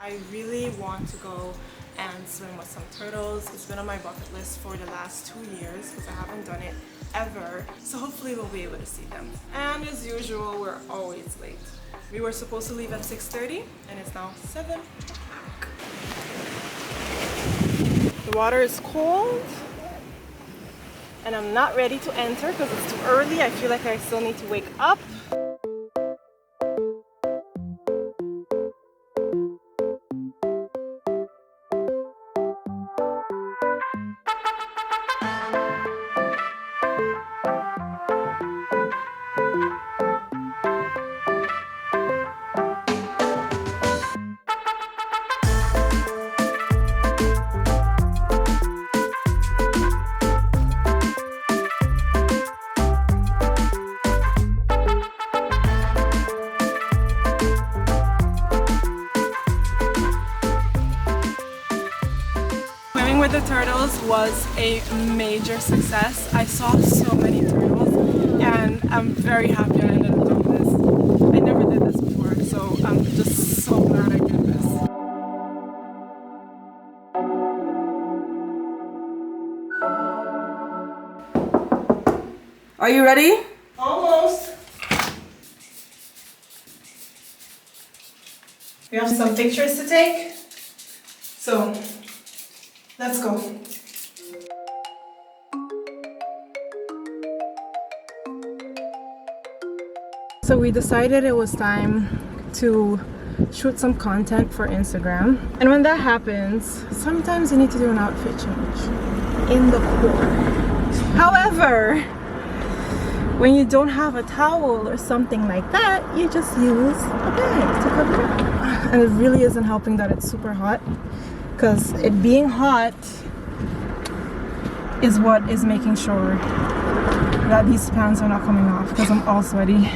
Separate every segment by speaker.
Speaker 1: I really want to go and swim with some turtles. It's been on my bucket list for the last 2 years because I haven't done it ever. So hopefully we'll be able to see them. And as usual, we're always late. We were supposed to leave at 6:30 and it's now 7 o'clock. The water is cold and I'm not ready to enter because it's too early. I feel like I still need to wake up. With the turtles was a major success. I saw so many turtles and I'm very happy I ended up doing this. I never did this before, so I'm just so glad I did this. Are you ready? Almost. We have some pictures to take, so let's go. So we decided it was time to shoot some content for Instagram. And when that happens, sometimes you need to do an outfit change in the core. However, when you don't have a towel or something like that, you just use a bag to cover it. And it really isn't helping that it's super hot, because it being hot is what is making sure that these pants are not coming off, because I'm all sweaty.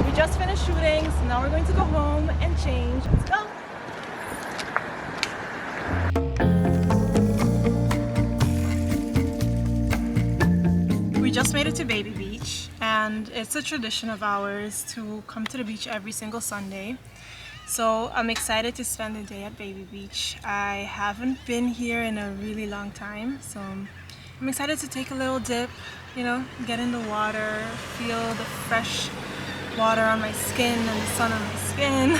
Speaker 1: We just finished shooting, so now we're going to go home and change. Let's go! We just made it to Baby Beach, and it's a tradition of ours to come to the beach every single Sunday. So I'm excited to spend the day at Baby Beach. I haven't been here in a really long time, so I'm excited to take a little dip, you know, get in the water, feel the fresh water on my skin and the sun on my skin.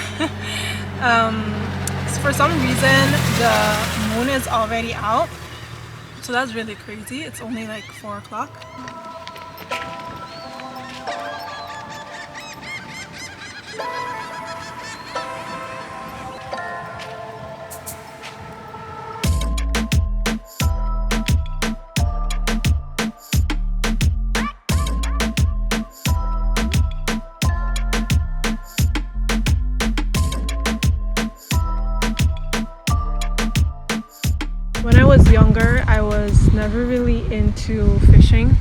Speaker 1: For some reason the moon is already out, so that's really crazy. It's only like 4 o'clock. When I was younger, I was never really into fishing.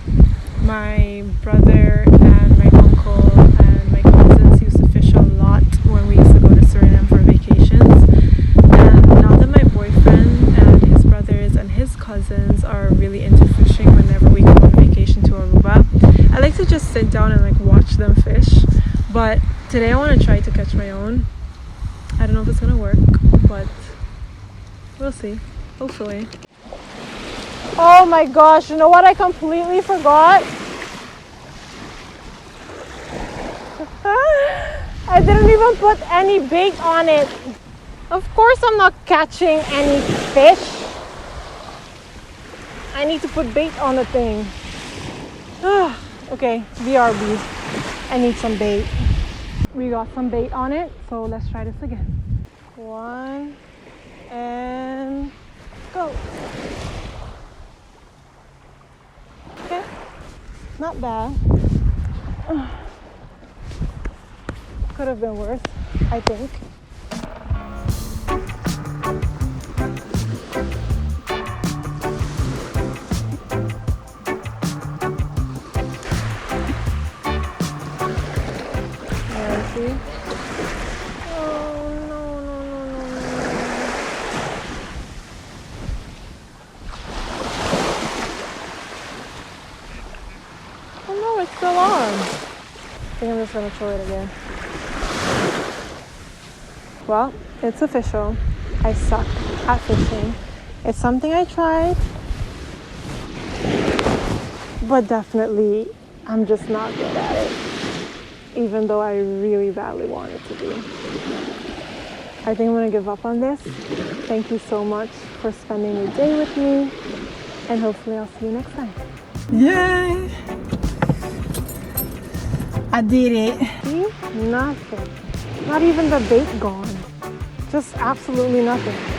Speaker 1: My brother and my uncle and my cousins used to fish a lot when we used to go to Suriname for vacations. And now that my boyfriend and his brothers and his cousins are really into fishing whenever we go on vacation to Aruba, I like to just sit down and like watch them fish. But today I want to try to catch my own. I don't know if it's gonna work, but we'll see. Hopefully. Oh my gosh, you know what I completely forgot? I didn't even put any bait on it. Of course I'm not catching any fish. I need to put bait on the thing. Okay, BRB. I need some bait. We got some bait on it, so let's try this again. 1 and go. Okay, not bad. Could have been worse, I think. See? Oh no, no, no, no, no. Oh no, it's still on. I think I'm just gonna throw it again. Well, it's official. I suck at fishing. It's something I tried, but definitely I'm just not good at it, even though I really badly want it to be. I think I'm gonna give up on this. Thank you so much for spending your day with me, and hopefully I'll see you next time. Yay! I did it. See? Nothing. Not even the bait gone. Just absolutely nothing.